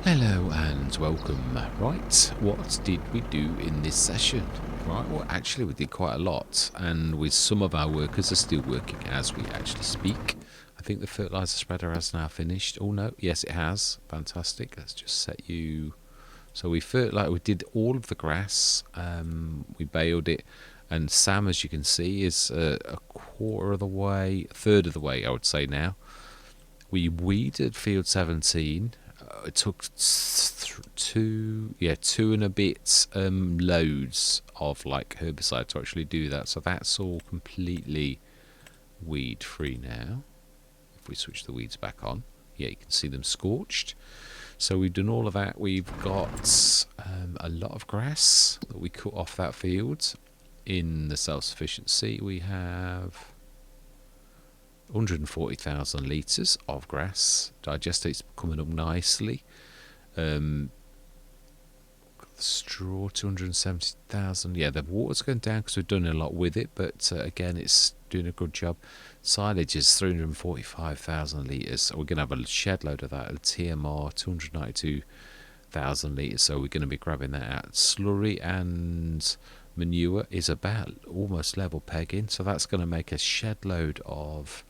Hello and welcome. Right, what did we do in this session? Right, well actually we did quite a lot, and with some of our workers are still working as we actually speak. I think the fertiliser spreader has now finished. Oh no, yes it has. Fantastic. Let's just set you. So we did all of the grass, we baled it, and Sam, as you can see, is a quarter of the way, a third of the way I would say now. We weeded field 17. It took two and a bit loads of like herbicide to actually do that. So that's all completely weed free now. If we switch the weeds back on, yeah, you can see them scorched. So we've done all of that. We've got a lot of grass that we cut off that field. In the self-sufficiency, we have 140,000 litres of grass. Digestate's coming up nicely. Straw, 270,000. Yeah, the water's going down because we've done a lot with it, but again, it's doing a good job. Silage is 345,000 litres. So we're going to have a shed load of that. A TMR, 292,000 litres. So we're going to be grabbing that out. Slurry and manure is about almost level pegging. So that's going to make a shed load of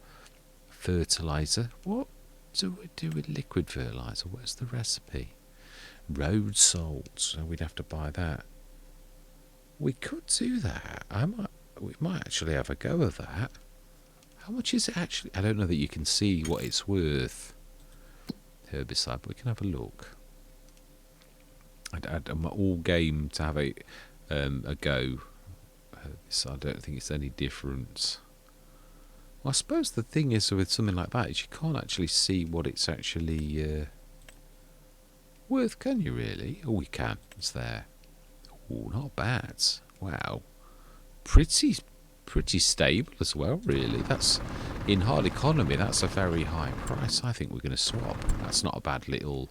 fertiliser. What do we do with liquid fertiliser? Where's the recipe? Road salt. So we'd have to buy that. We could do that. We might actually have a go of that. How much is it actually? I don't know that you can see what it's worth. Herbicide, but we can have a look. I'm all game to have a go. Herbicide, I don't think it's any different. Well, I suppose the thing is with something like that is you can't actually see what it's actually worth, can you really? Oh, we can. It's there. Oh, not bad. Wow. Pretty stable as well, really. That's in hard economy. That's a very high price. I think we're going to swap. That's not a bad little.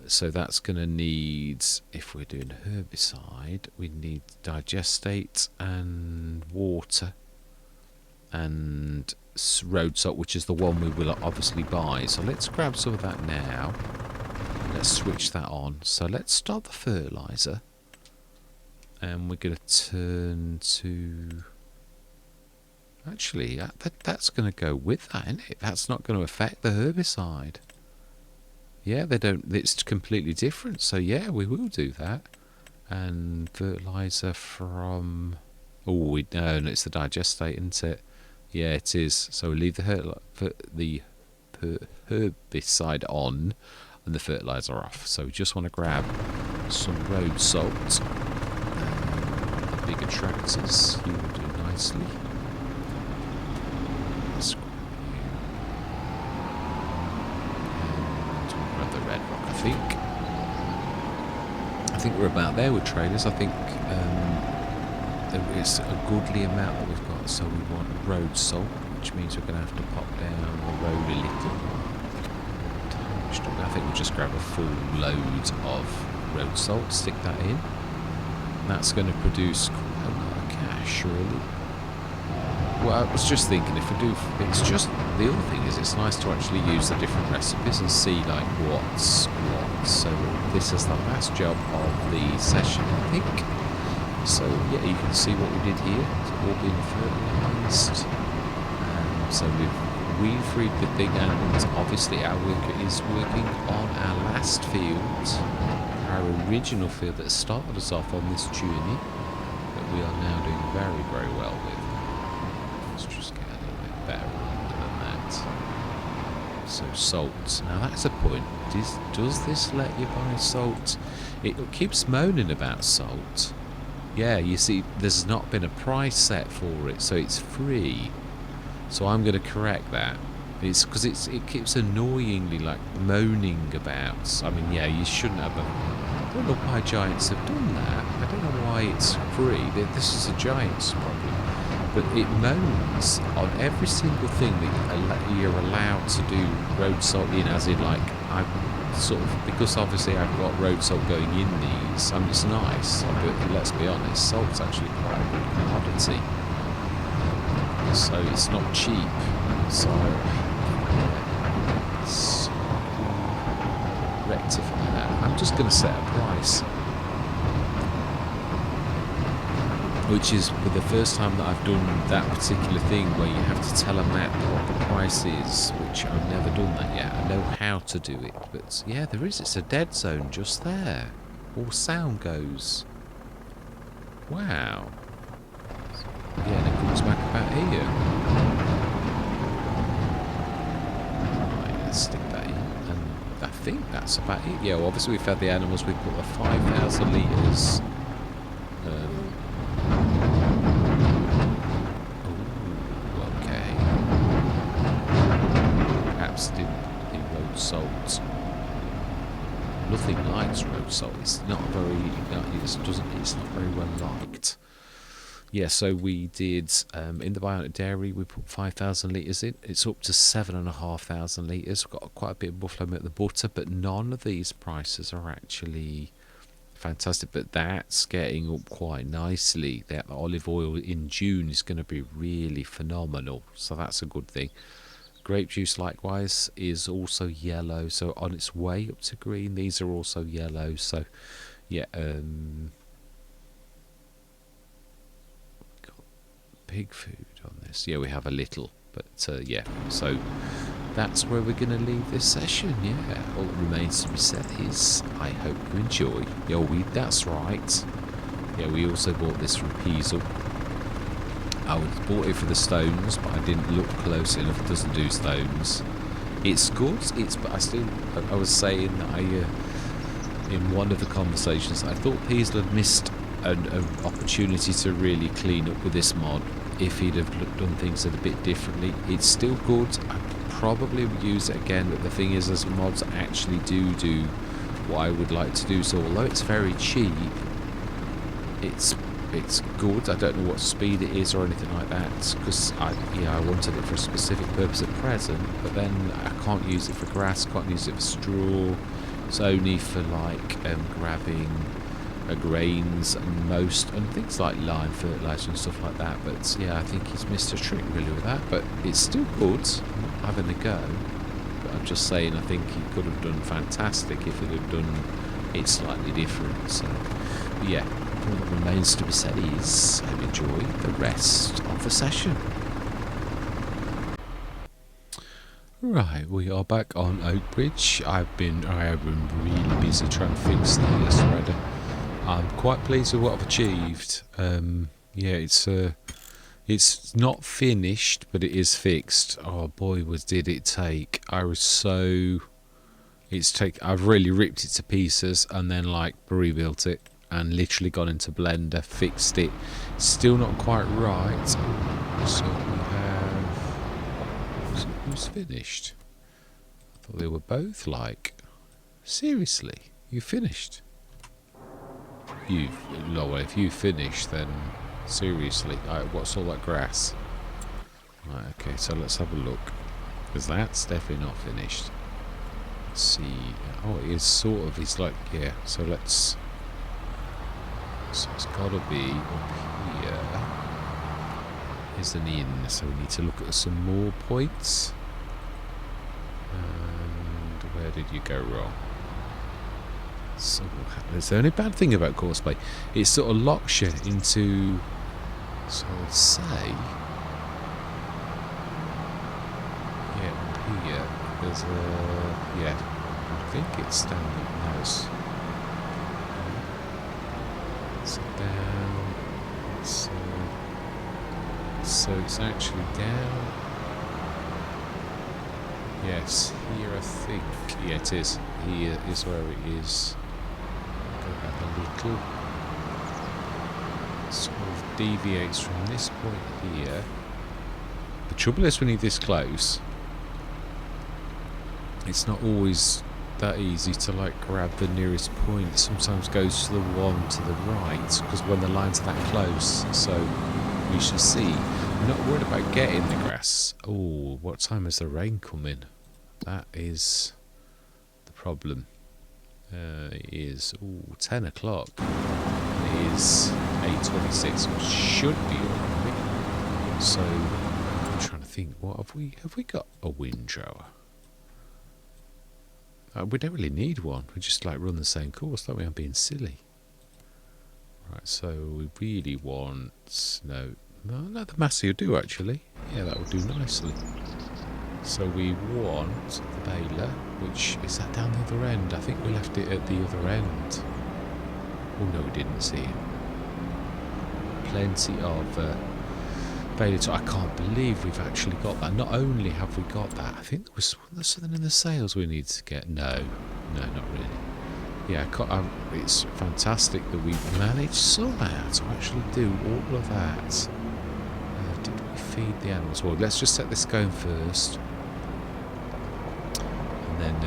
So that's going to need, if we're doing herbicide, we need digestate and water and road salt, which is the one we will obviously buy. So let's grab some of that now. Let's switch that on. So let's start the fertiliser. And we're going to turn to... Actually, that's going to go with that, isn't it? That's not going to affect the herbicide. Yeah, they don't... It's completely different. So yeah, we will do that. And fertiliser from... Oh, no, it's the digestate, isn't it? Yeah, it is. So we leave the herbicide on and the fertiliser off. So we just want to grab some road salt. The bigger tractors, you will do nicely. Let's grab you. And we'll grab the red rock, I think we're about there with trailers. I think there is a goodly amount that we've got. So we want road salt, which means we're going to have to pop down the road a little. I think we'll just grab a full load of road salt, stick that in. And that's going to produce quite a lot of cash, really. Well, I was just thinking, if we do, it's just, the other thing is it's nice to actually use the different recipes and see like what's what. So this is the last job of the session, I think. So yeah, you can see what we did here. It's all been fertilised. So we've freed the thing, and obviously our worker is working on our last field, our original field that started us off on this journey, that we are now doing very, very well with. Let's just get a little bit better than that. So salt. Now that's a point. Does this let you buy salt? It keeps moaning about salt. Yeah, you see, there's not been a price set for it, so it's free. So I'm going to correct that. It's because it keeps annoyingly like moaning about. I mean, yeah, you shouldn't have I don't know why Giants have done that. I don't know why it's free. This is a Giants problem. But it moans on every single thing that you're allowed to do road salt in, as in like, I'm sort of, because obviously I've got road salt going in these. I mean, it's nice, but let's be honest, salt's actually quite a good commodity. So it's not cheap. So let's going to set a price. Which is for the first time that I've done that particular thing where you have to tell a map what the price is, which I've never done that yet. I know how to do it, but yeah, there is. It's a dead zone just there. All sound goes. Wow. Yeah, and it comes back about here. Right, let's stick that in. And I think that's about it. Yeah, well, obviously we've had the animals. We put the 5,000 litres. The road salt. Nothing likes road salt. It's not very. It's not very well liked. Yeah. So we did in the bionic dairy. We put 5,000 litres in. It's up to 7,500 litres. We've got quite a bit of buffalo milk, the butter, but none of these prices are actually fantastic. But that's getting up quite nicely. That olive oil in June is going to be really phenomenal. So that's a good thing. Grape juice likewise is also yellow, so on its way up to green. These are also yellow, so yeah. Got pig food on this. Yeah, we have a little, but yeah. So that's where we're going to leave this session. Yeah, all that remains to be said is I hope you enjoy. Yeah, that's right. Yeah, we also bought this from Peasel. I bought it for the stones, but I didn't look close enough. It doesn't do stones. It's good. But I was saying that in one of the conversations, I thought Peasel had missed an opportunity to really clean up with this mod. If he'd have done things a bit differently, it's still good. I probably would use it again, but the thing is, as mods actually do what I would like to do. So although it's very cheap, it's good. I don't know what speed it is or anything like that, because I wanted it for a specific purpose at present, but then I can't use it for grass, can't use it for straw. It's only for like grabbing grains and things like lime fertilizer and stuff like that. But yeah, I think he's missed a trick really with that, but it's still good. I'm not having a go, but I'm just saying I think he could have done fantastic if he'd have done it slightly different. So yeah, all that remains to be said is I enjoy the rest of the session. Right, we are back on Oakbridge. I have been really busy trying to fix the spreader. I'm quite pleased with what I've achieved. Yeah, it's not finished, but it is fixed. Oh boy, did it take! I've really ripped it to pieces and then like rebuilt it and literally gone into Blender, fixed it. Still not quite right. So we have. Who's finished? I thought they were both like. Seriously, you finished? If you finish, then seriously, what's all that grass? Right, okay, so let's have a look, because that's definitely not finished. Let's see. Oh, it is sort of. It's like, yeah. So let's. So it's got to be up here. Is an inn, so we need to look at some more points. And where did you go wrong? So that's the only bad thing about Courseplay. It's sort of locks you into. So I'd say. Yeah, here there's a. Yeah, I think it's down the house. It's down. So it's actually down. Yes, here I think. Yeah, it is. Here is where it is. Go back a little. Sort of deviates from this point here. The trouble is when you're this close, it's not always that easy to like grab the nearest point. It sometimes goes to the one to the right, because when the lines are that close. So we shall see. I'm not worried about getting the grass. Oh, what time is the rain coming? That is the problem. It is 10 o'clock. It is 8:26, which should be alright. So I'm trying to think. What have we got? A windrower. We don't really need one. We just like run the same course, don't we? I'm being silly. Right, so we really want... No, the Massey will do, actually. Yeah, that would do nicely. So we want the baler, which is that down the other end? I think we left it at the other end. Oh, no, we didn't see it. Plenty of baler. I can't believe we've actually got that. Not only have we got that, I think there was something in the sales we need to get. No, not really. Yeah, it's fantastic that we've managed somehow to actually do all of that. Did we feed the animals? Well, let's just set this going first. And then,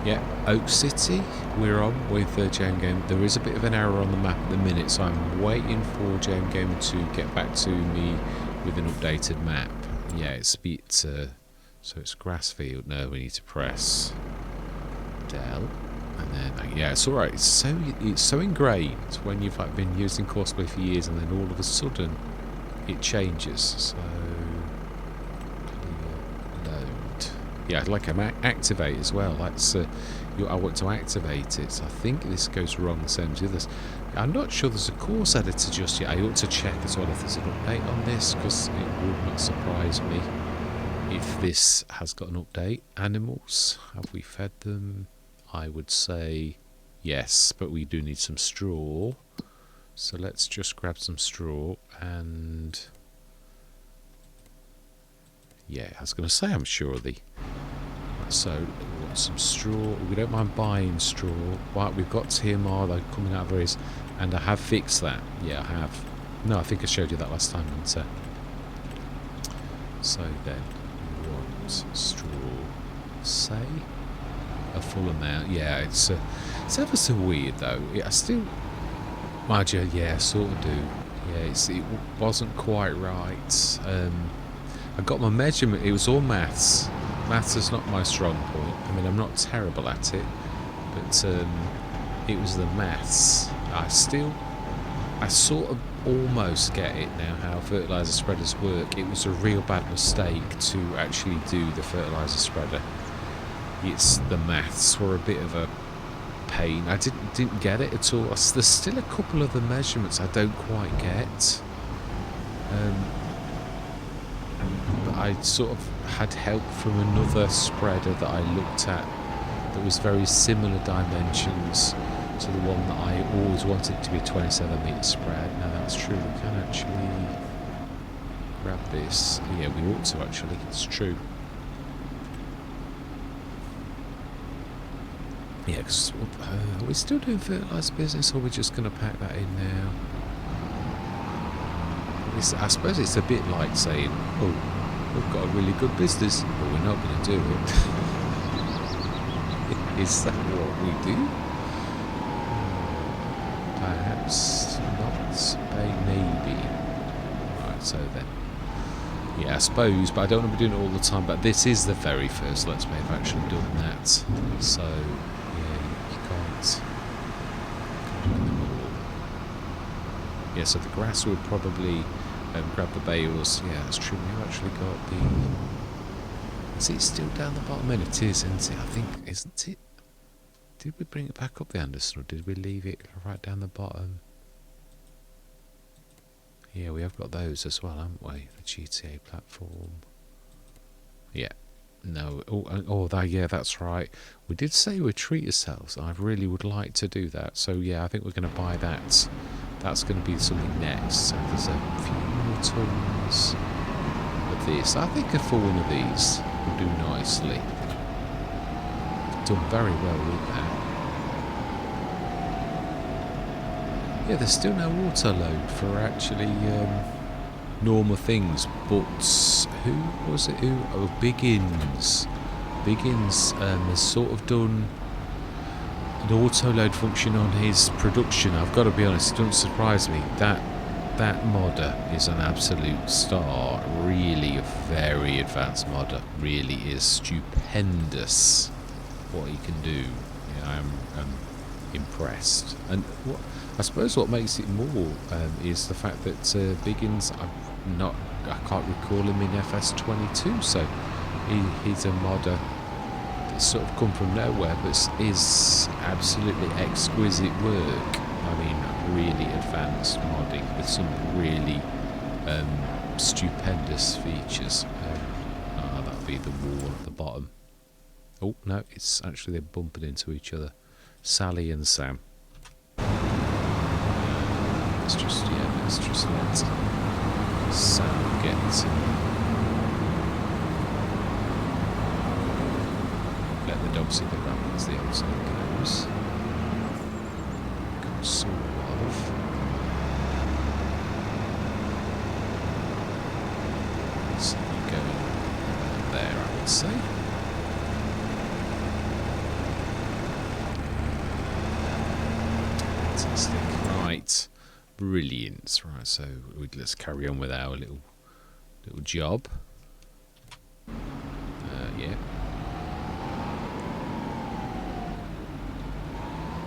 yeah, Oak City, we're on with JM Game. There is a bit of an error on the map at the minute, so I'm waiting for JM Game to get back to me with an updated map. Yeah, it's a bit, so it's Grassfield. No, we need to press Del. And then, yeah, it's alright. It's so ingrained when you've like been using Courseplay for years, and then all of a sudden it changes. So load. Yeah, I'd like activate as well. That's I want to activate it. So I think this goes wrong the same as the others. I'm not sure there's a course editor just yet. I ought to check as well if there's an update on this, because it would not surprise me if this has got an update. Animals, have we fed them? I would say yes, but we do need some straw. So let's just grab some straw and... Yeah, I was going to say I'm sure of the... So, we want some straw. We don't mind buying straw. Right, we've got TMR though coming out of areas, and I have fixed that. Yeah, I have. No, I think I showed you that last time. So then, we want straw. Say a full amount. Yeah, it's ever so weird though. I still, mind you, yeah, sort of do. Yeah, it wasn't quite right. I got my measurement. It was all maths. Maths is not my strong point. I mean, I'm not terrible at it, but it was the maths. I sort of almost get it now how fertiliser spreaders work. It was a real bad mistake to actually do the fertiliser spreader. It's the maths were a bit of a pain. I didn't get it at all. There's still a couple of the measurements I don't quite get. But I sort of had help from another spreader that I looked at that was very similar dimensions to the one that I always wanted to be a 27-metre spread. Now that's true, we can actually grab this. Yeah, we ought to actually, it's true. Yeah, because are we still doing fertiliser business, or are we just going to pack that in now? I suppose it's a bit like saying, oh, we've got a really good business, but we're not going to do it. Is that what we do? Perhaps not. Maybe. Right, so then. Yeah, I suppose, but I don't want to be doing it all the time. But this is the very first Let's Play I've actually done that. So, yeah, you can't do them all. Yeah, so the grass would probably grab the bales. Yeah, that's true. We've actually got the... Is it still down the bottom? And it is, isn't it? I think, isn't it? Did we bring it back up the Anderson, or did we leave it right down the bottom? Yeah, we have got those as well, haven't we? The GTA platform. Yeah. No. Yeah, that's right. We did say we'd treat ourselves. I really would like to do that. So, yeah, I think we're going to buy that. That's going to be something next. So there's a few more tons of this. I think a full one of these will do nicely. Done very well with that. Yeah, there's still no auto load for actually normal things, but who was it? Oh, Biggins. Biggins has sort of done an auto load function on his production. I've got to be honest, it doesn't surprise me. That modder is an absolute star. Really a very advanced modder. Really is stupendous what he can do. Yeah, I'm impressed. And I suppose what makes it more is the fact that Biggins, I can't recall him in FS22, so he's a modder sort of come from nowhere, but is absolutely exquisite work. I mean, really advanced modding with some really stupendous features. That'll be the wall at the bottom. Oh no, it's actually they're bumping into each other. Sally and Sam. Let's just let Sam get. Let the dog see the rabbit, as the old saying goes. Sort of. So you go there, I would say. Fantastic. Right. Brilliant. Right, so let's carry on with our little job. Yeah.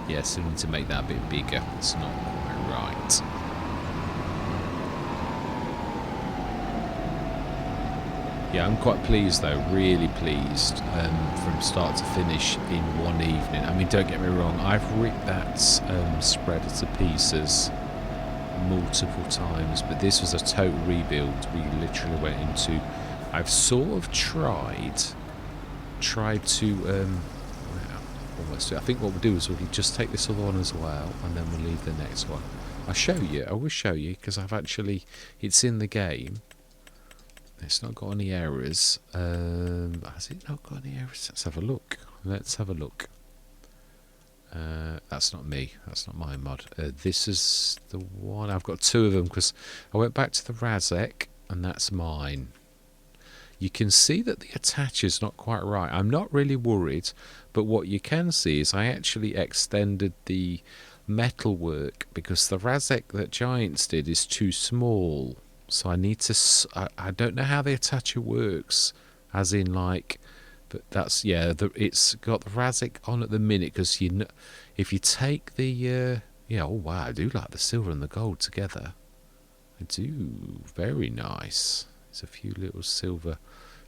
Yeah, so we need to make that a bit bigger. It's not quite right. Yeah, I'm quite pleased though, really pleased from start to finish in one evening. I mean, don't get me wrong, I've ripped that spreader to pieces multiple times, but this was a total rebuild. We literally went into... I've sort of tried to... almost. I think what we'll do is we'll just take this other one as well, and then we'll leave the next one. I will show you, because I've actually... It's in the game. It's not got any errors. Has it not got any errors? Let's have a look. That's not me. That's not my mod. This is the one. I've got two of them because I went back to the Razek, and that's mine. You can see that the attacher's not quite right. I'm not really worried, but what you can see is I actually extended the metalwork because the Razek that Giants did is too small. So I need to... I don't know how the attacher works, as in like... But that's... Yeah, it's got the Razek on at the minute, because you know, if you take the... yeah, oh wow, I do like the silver and the gold together. I do. Very nice. There's a few little silver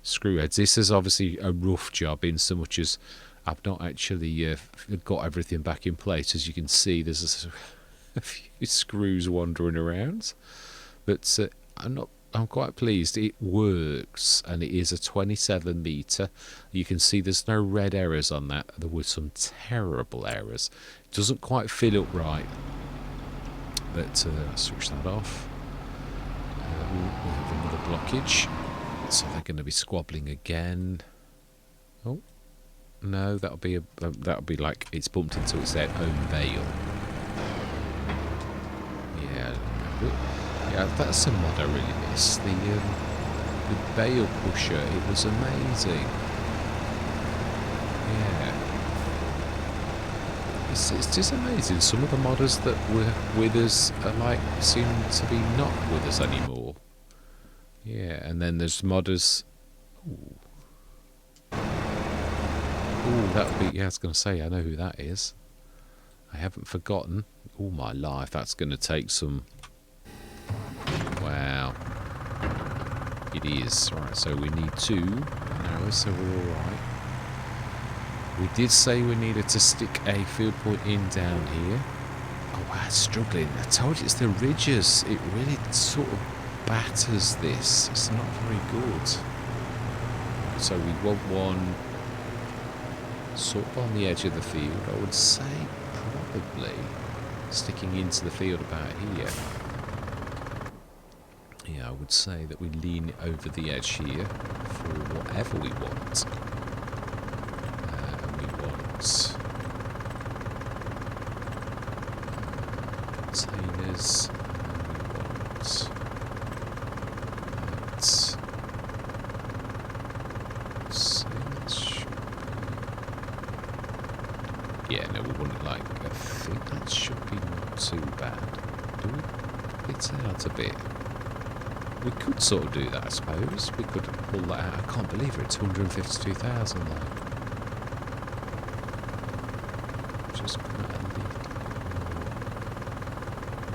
screw heads. This is obviously a rough job in so much as I've not actually got everything back in place. As you can see, there's a few screws wandering around. But I'm quite pleased. It works, and it is a 27 metre. You can see there's no red errors on that. There were some terrible errors. It doesn't quite fill up right. But I'll switch that off. We have another blockage, so they're going to be squabbling again. Oh no, that'll be like it's bumped into its own bale. Yeah. Yeah, that's a mod I really miss. The bale pusher, it was amazing. Yeah. It's just amazing. Some of the modders that were with us seem to be not with us anymore. Yeah, and then there's modders... Ooh, that'll be... Yeah, I was going to say, I know who that is. I haven't forgotten. All my life, that's going to take some... Wow. It is. Right, so we need 2 arrows, so we're alright. We did say we needed to stick a field point in down here. Oh wow, it's struggling. I told you it's the ridges. It really sort of batters this. It's not very good. So we want one sort of on the edge of the field. I would say probably sticking into the field about here. Yeah, I would say that we lean over the edge here for whatever we want. We want containers, and we want that. So that should be... Yeah, no, we want it like... I think that should be not too bad. Do we? It's out a bit. We could sort of do that, I suppose. We could pull that out. I can't believe it. 252,000 though. Just put that a little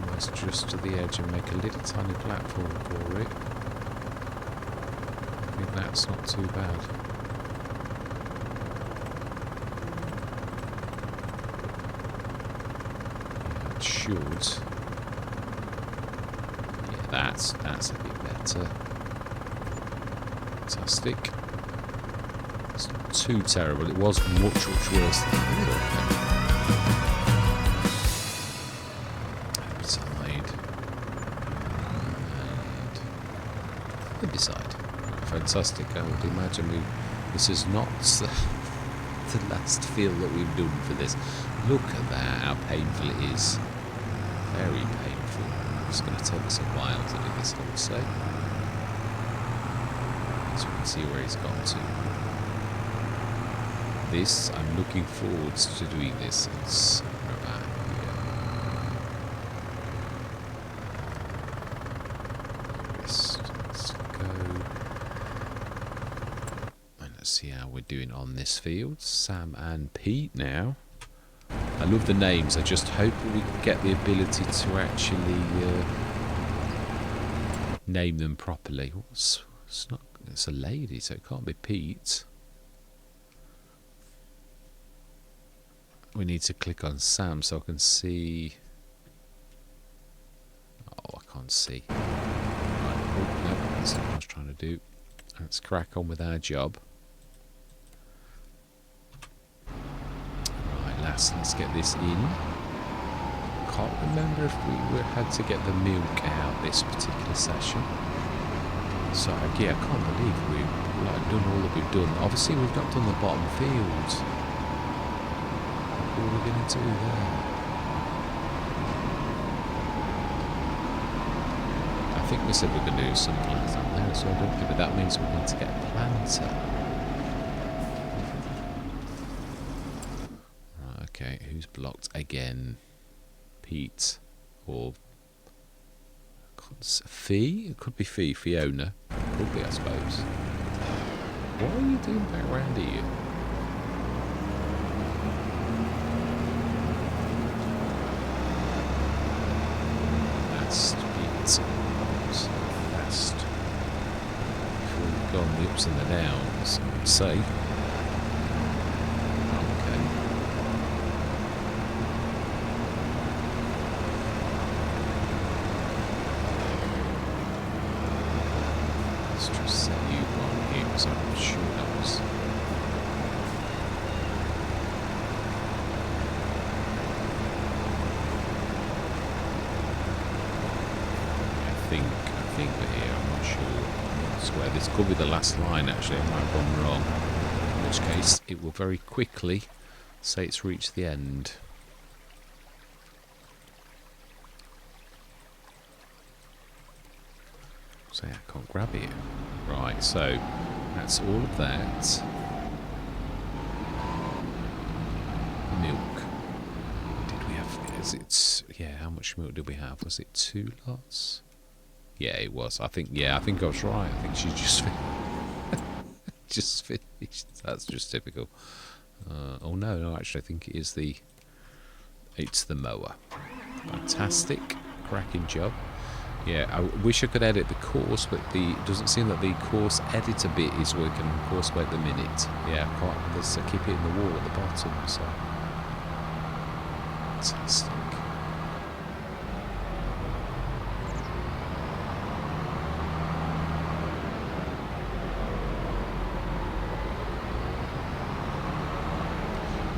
almost just to the edge and make a little tiny platform for it. I think that's not too bad. should. Yeah, that's a bit better. Fantastic. It's not too terrible. It was much worse than that. Side. And beside. Fantastic. I would imagine this is not the last field that we've done for this. Look at that, how painful it is. Very painful. It's going to take us a while to do this, I would say. So we can see where he's got to. This, I'm looking forward to doing this. It's about here. Let's go. And let's see how we're doing on this field. Sam and Pete now. I love the names. I just hope we get the ability to actually name them properly. It's a lady, so it can't be Pete. We need to click on Sam so I can see. Oh, I can't see. Right. Oh, no, that's not what I was trying to do. Let's crack on with our job. Right, let's get this in. Can't remember if we had to get the milk out this particular session. So yeah, I can't believe we've done all that we've done. Obviously, we've not done the bottom field. What are we going to do there? I think we said we're going to do some plants down there, so I don't think, but that means we're going to get a planter. Right, okay, who's blocked again? Pete or Fee? It could be Fiona. Could be, I suppose. What are you doing back around here? Fast. Before we've gone the ups and the downs, I would say. Okay. Let's just set you on here because I'm sure that was. I think we're here, I'm not sure. I swear this could be the last line actually, I might have gone wrong. In which case it will very quickly say it's reached the end. So yeah, I can't grab it. Right, so that's all of that. Milk. Did we have, yeah, how much milk did we have? Was it 2 lots? Yeah, it was. I think I was right. I think she just finished. That's just typical. Oh no, actually, I think it's the mower. Fantastic, cracking job. Yeah, I wish I could edit the course, but it doesn't seem that the course editor bit is working on course by the minute. Yeah, I can't. There's a keep hitting the wall at the bottom. So fantastic.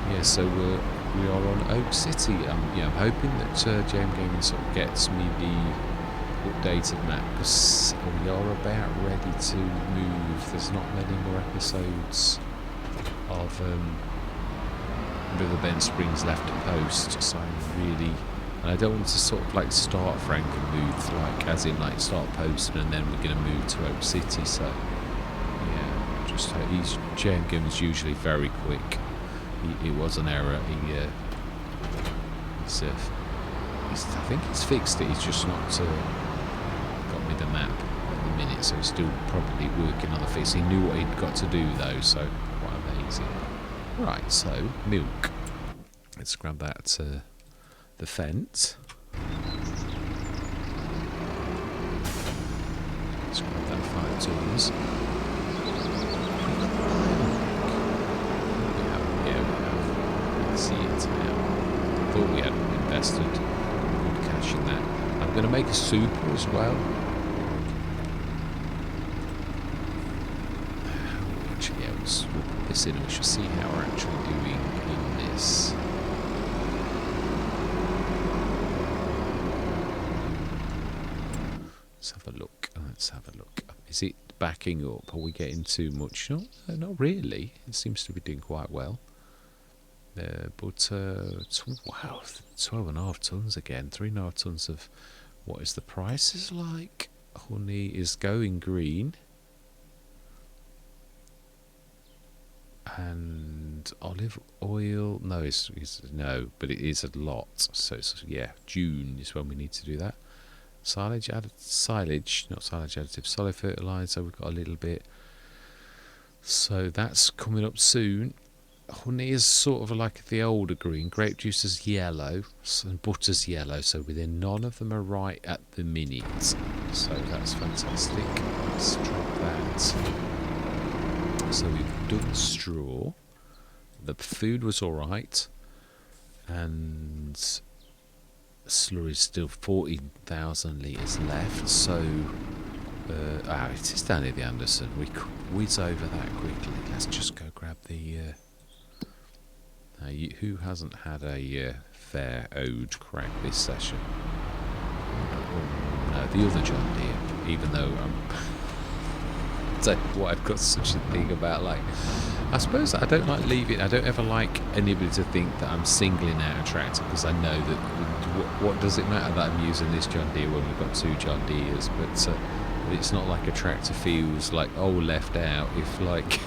Yeah, so we are on Oak City. I'm hoping that JM Gaming sort of gets me the updated map because we are about ready to move. There's not many more episodes of Riverbend Springs left to post, so I'm really, and I don't want to sort of like start Frankenmuth, like as in like start posting and then we're going to move to Oak City. So yeah, just JM Gaming's usually very quick. It was an error. I think he's fixed it. He's just not got me the map at the minute, so he's still probably working on the fix. He knew what he'd got to do though, so quite amazing. Right, so milk. Let's grab that the fence. Let's grab that 5 tools. See it now. Thought we had invested going to make a super as well. Actually, yeah, we'll put this in and we shall see how we're actually doing in this. Let's have a look. Let's have a look. Is it backing up? Are we getting too much? No, not really. It seems to be doing quite well. But wow, 12.5 tons again. 3.5 tons of what is the price is like? Honey is going green, and olive oil. No, it's no, but it is a lot. So it's, yeah, June is when we need to do that. Silage, not silage additive, solid fertilizer. We've got a little bit. So that's coming up soon. Honey is sort of like the older green. Grape juice is yellow, and butter's yellow. So within none of them are right at the minute. So that's fantastic. Let's drop that. So we've done straw. The food was all right, and slurry's still 14,000 litres left. So it is down at the Anderson. We could whiz over that quickly. Let's just go grab the. Who hasn't had a fair ode crack this session? No, the other John Deere. Even though I've got such a thing about, like, I suppose I don't like leaving. I don't ever like anybody to think that I'm singling out a tractor, because I know that what does it matter that I'm using this John Deere when we've got two John Deeres? But it's not like a tractor feels like left out if like.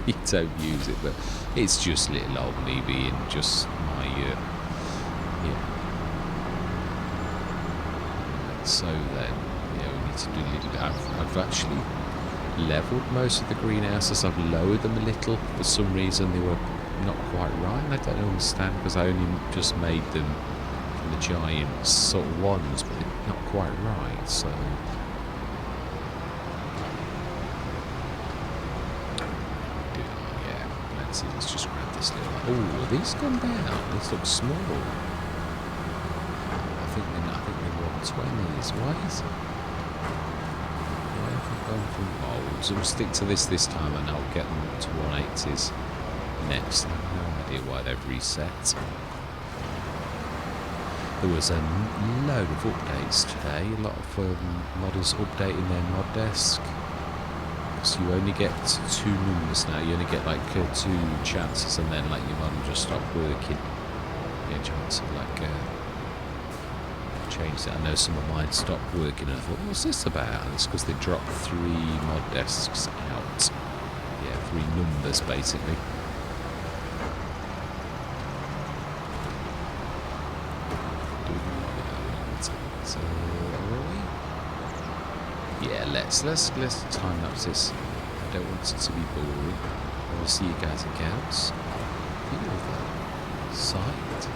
You don't use it, but it's just little old me being just my So then, we need to do a little bit. I've actually levelled most of the greenhouses. I've lowered them a little. For some reason, they were not quite right, and I don't understand, because I only just made them for the giant sort of ones, but they're not quite right. So. Let's just grab this little. Oh, these gone down. These look small. I think they're 120s. Why is it? Why have we gone from old? So we'll stick to this time, and I'll get them up to 180s next. I have no idea why they've reset. There was a load of updates today. A lot of modders updating their mod desk. So you only get 2 numbers now. You only get like 2 chances, and then like your mod will just stop working. You get a chance of like change it. I know some of mine stopped working, and I thought, what's this about? And it's because they dropped 3 mod desks out. Yeah, 3 numbers basically. So yeah, let's time lapse this. I don't want it to be boring. I will see you guys and gals. Feel the sight.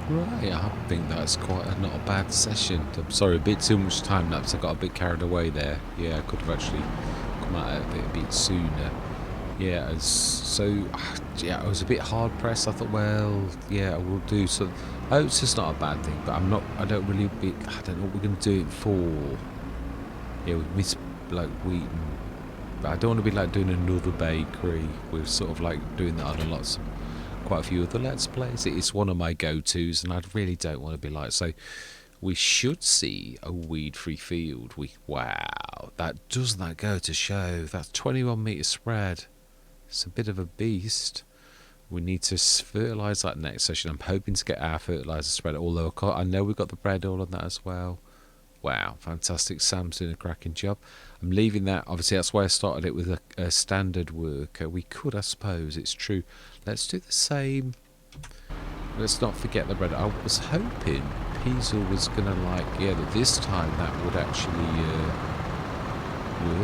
Right, I think that's quite not a bad session. I'm sorry, a bit too much time lapse. I got a bit carried away there. Yeah, I could have actually come out of it a bit sooner. Yeah, yeah, I was a bit hard pressed. I thought, well, yeah, I will do so. Oh, it's just not a bad thing, but I don't know what we're going to do it for. Yeah, we missed like Wheaton. But I don't want to be like doing another bakery. We're sort of like doing that on quite a few other Let's Plays. It's one of my go-tos, and I really don't want to be like, so we should see a weed-free field. Wow, doesn't that go to show? That's 21 metre spread. It's a bit of a beast. We need to fertilise that next session. I'm hoping to get our fertiliser spread, although I know we've got the bread all on that as well. Wow, fantastic. Sam's doing a cracking job. I'm leaving that. Obviously, that's why I started it with a standard worker. We could, I suppose, it's true. Let's do the same. Let's not forget the bread. I was hoping Peasel was going to that this time that would actually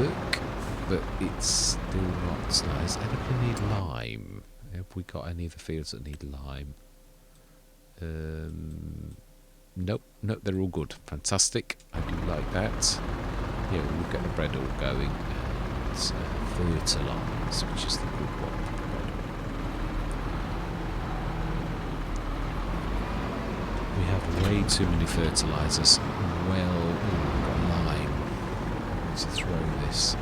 work. But it's still not. Does anybody need lime? Have we got any of the fields that need lime? Nope, they're all good. Fantastic. I do like that. Yeah, we'll get the bread all going. It's fertilise, which is the good one for the bread. We have way too many fertilisers. Well, we've got lime. Let's throw this.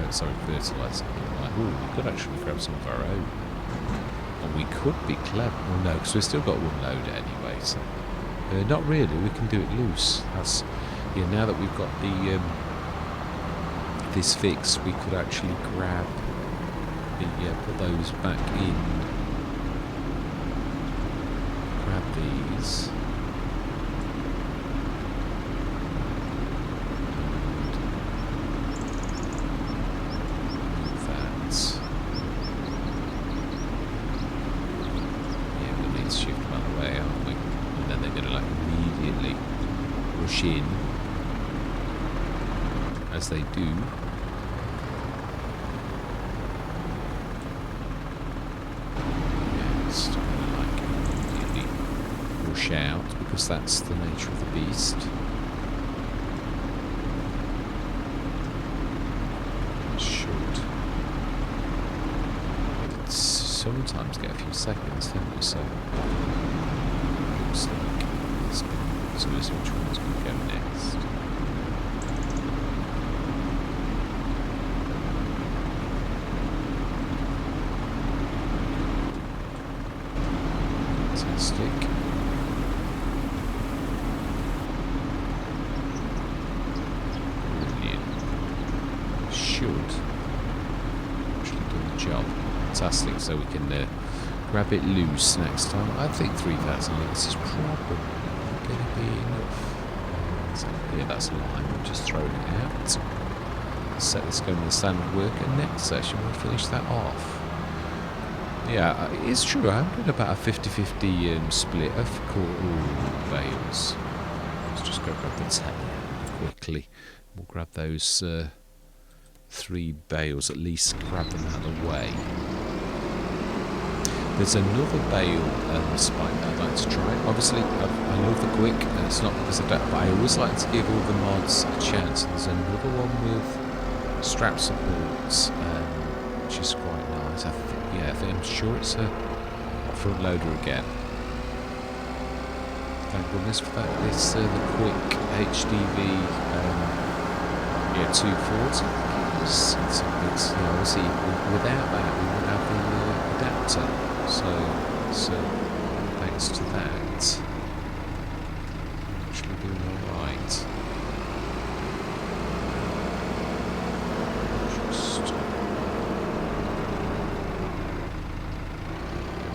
Sorry, fertiliser. Ooh, we could actually grab some of our own. And we could be clever. Well, no, because we've still got one load anyway. So, not really. We can do it loose. That's now that we've got the this fix, we could actually grab put those back in. Grab these. In as they do. Yeah, it's immediately rush out because that's the nature of the beast. It should. But sometimes get a few seconds, don't we? So looks like it's been. So this which one's going to go next? Fantastic. Brilliant. Should actually do the job. Fantastic. So we can grab it loose next time. I think 3,000 litres is probably going to be enough. So, yeah, that's a line. We're just throwing it out. Set this going to the standard worker. Next session we'll finish that off. Yeah, it's true. I'm doing about a 50-50 split of bales. Let's just go grab the telly quickly. We'll grab those 3 bales at least. Grab them out of the way. There's another bale spike that I'd like to try. Obviously, I love the quick, and it's not because of that, but I always like to give all the mods a chance. There's another one with strap supports, which is quite nice. I'm sure it's a front loader again. Thank goodness for that. This the quick HDV 240. It's obviously without that we wouldn't have the adapter. So thanks to that, I'm actually doing alright. Just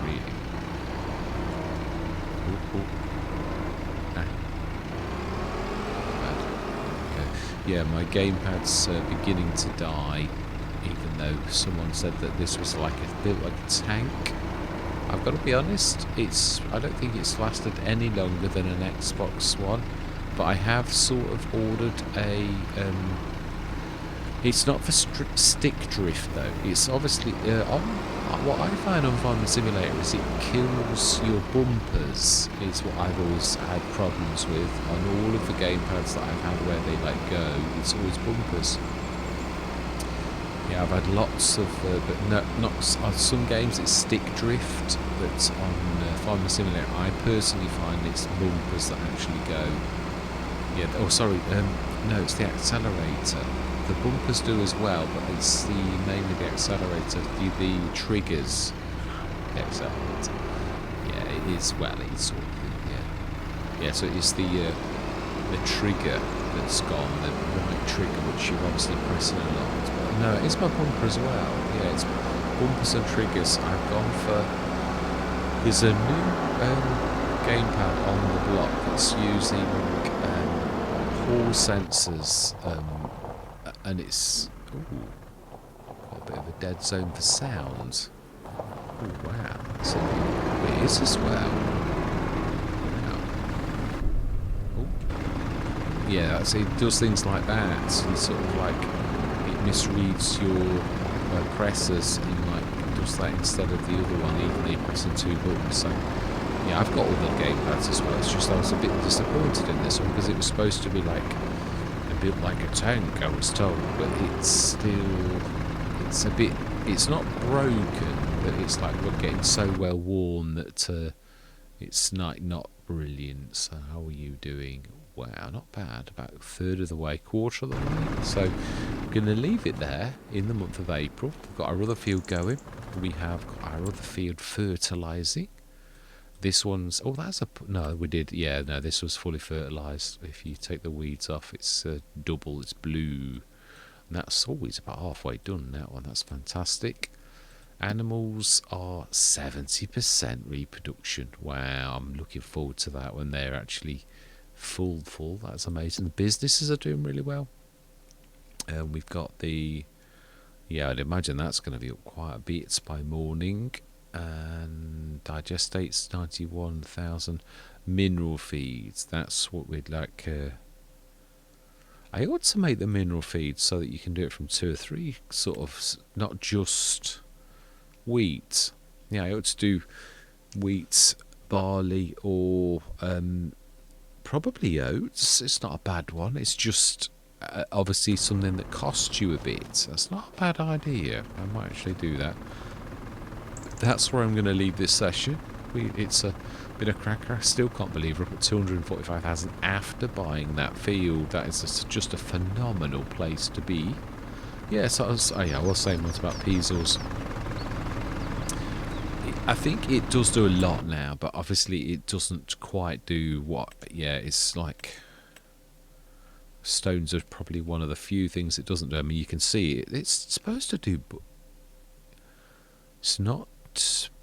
really. Yeah, my gamepad's beginning to die, even though someone said that this was built like a tank. I've got to be honest, I don't think it's lasted any longer than an Xbox One, but I have sort of ordered a, it's not for stick drift though, it's obviously, on What I find on Farming Simulator is it kills your bumpers. It's what I've always had problems with on all of the gamepads that I've had where they like go. It's always bumpers. Yeah, I've had lots of, but no, not on some games it's stick drift. But on Farming Simulator, I personally find it's bumpers that actually go. Yeah. Oh, sorry. No, it's the accelerator. The bumpers do as well, but it's mainly the accelerator, the triggers. The accelerator. Yeah, it is. Well, it's sort of, yeah. So it's the trigger that's gone, the right trigger, which you're obviously pressing a lot. But no, it's my bumper as well. Yeah, it's bumpers and triggers. I've gone for. There's a new gamepad on the block that's using hall sensors. And it's got a bit of a dead zone for sound. Oh wow, that's it is as well. Wow. Oh. Yeah, so it does things like that. It's sort of like it misreads your pressors and like does that instead of the other one, even though you're pressing two buttons. So yeah, I've got all the gamepads as well. It's just I was a bit disappointed in this one because it was supposed to be like built like a tank, I was told, but it's a bit, it's not broken, but it's like we're getting so well worn that it's not brilliant. So how are you doing? Wow, not bad, about a third of the way, quarter of the way. So I'm going to leave it there in the month of April. We've got our other field going. We have got our other field fertilising. This one's, oh, that's a, no, we did, yeah, no, this was fully fertilised. If you take the weeds off, it's double, it's blue. And that's always about halfway done, that one, that's fantastic. Animals are 70% reproduction. Wow, I'm looking forward to that when they're actually full, that's amazing. The businesses are doing really well. We've got the, yeah, I'd imagine that's going to be up quite a bit by morning. And digestates 91,000 mineral feeds. That's what we'd like. I ought to make the mineral feeds so that you can do it from 2 or 3 sort of, not just wheat. Yeah, I ought to do wheat, barley, or probably oats. It's not a bad one. It's just obviously something that costs you a bit. That's not a bad idea. I might actually do that. That's where I'm going to leave this session. It's been a cracker. I still can't believe we're up at 245,000 after buying that field. That is just a phenomenal place to be. Yes, I was saying once about Peasels. I think it does do a lot now, but obviously it doesn't quite do what. Yeah, it's like stones are probably one of the few things it doesn't do. I mean, you can see it. It's supposed to do, but it's not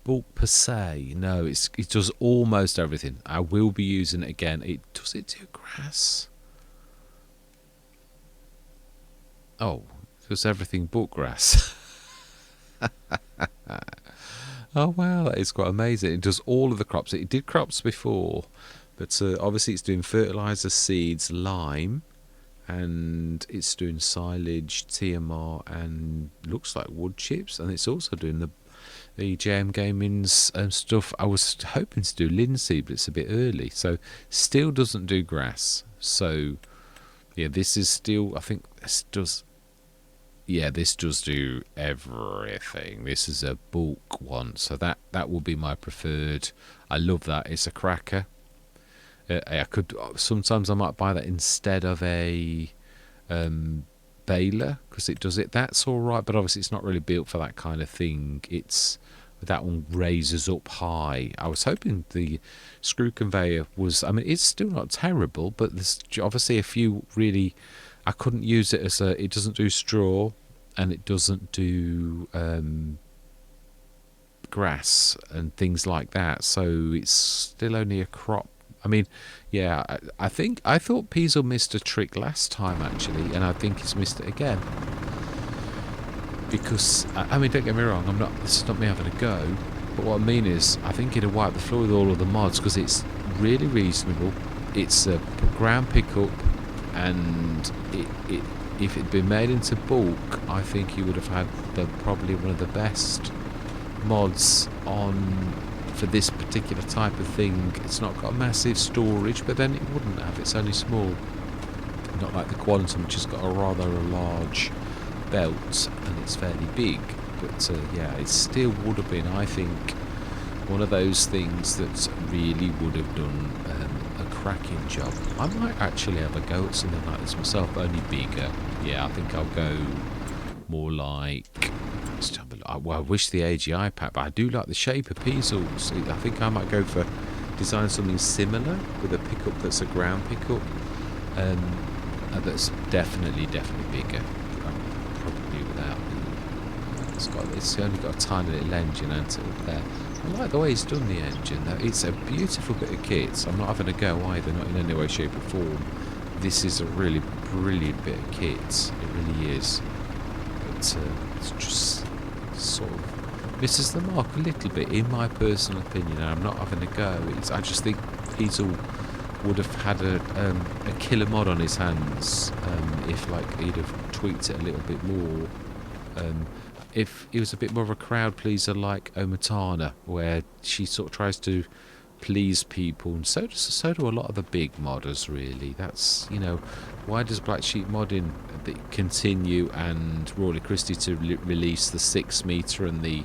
bulk per se. No, it does almost everything. I will be using it again. Does it do grass? Oh, it does everything but grass. Oh wow, that is quite amazing. It does all of the crops. It did crops before, but obviously it's doing fertilizer, seeds, lime, and it's doing silage, TMR, and looks like wood chips, and it's also doing the JM Gaming's stuff. I was hoping to do linseed, but it's a bit early, so still doesn't do grass. So yeah, this is still, I think this does. Yeah, this does do everything. This is a bulk one, so that will be my preferred. I love that. It's a cracker. I could sometimes I might buy that instead of a baler because it does it. That's all right, but obviously it's not really built for that kind of thing. It's that one raises up high. I was hoping the screw conveyor was. I mean, it's still not terrible, but there's obviously a few really. I couldn't use it as a. It doesn't do straw, and it doesn't do grass and things like that. So it's still only a crop. I mean, yeah. I thought Peasel missed a trick last time actually, and I think he's missed it again. Because I mean, don't get me wrong. This is not me having a go. But what I mean is, I think it'll wipe the floor with all of the mods because it's really reasonable. It's a ground pickup. And if it'd been made into bulk, I think you would have had probably one of the best mods on for this particular type of thing. It's not got massive storage, but then it wouldn't have. It's only small. Not like the Quantum, which has got a rather large belt and it's fairly big. But yeah, it still would have been, I think, one of those things that really would have done a cracking job. I might actually have a go at something like this myself, only bigger. Yeah, I think I'll go more like... Well, I wish the AGI pack, but I do like the shape of Peasels. I think I might go for design something similar with a pickup that's a ground pickup. That's definitely bigger. Probably without. It's only got a tiny little engine and up there. I like the way he's done the engine though. It's a beautiful bit of kit. I'm not having a go either, not in any way, shape or form. This is a really brilliant bit of kit. It really is. But it's just sort of misses the mark a little bit, in my personal opinion. And I'm not having a go. I just think Peasel would have had a killer mod on his hands if like he'd have tweaked it a little bit more. If he was a bit more of a crowd pleaser like Omatana, where she sort of tries to please people, and so do a lot of the big modders really. That's, you know, why does Black Sheep Modding continue and Rory Christie to release the 6 meter and the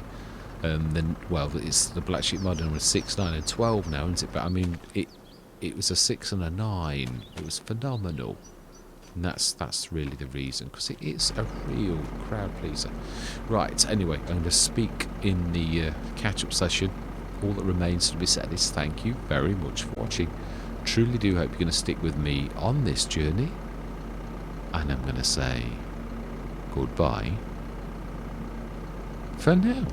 well, it's the Black Sheep Modding with 6, 9 and 12 now, isn't it? But I mean, it was a 6 and a 9. It was phenomenal. And that's really the reason, because it is a real crowd pleaser. Right, anyway, I'm going to speak in the catch-up session. All that remains to be said is thank you very much for watching. Truly do hope you're going to stick with me on this journey. And I'm going to say goodbye for now.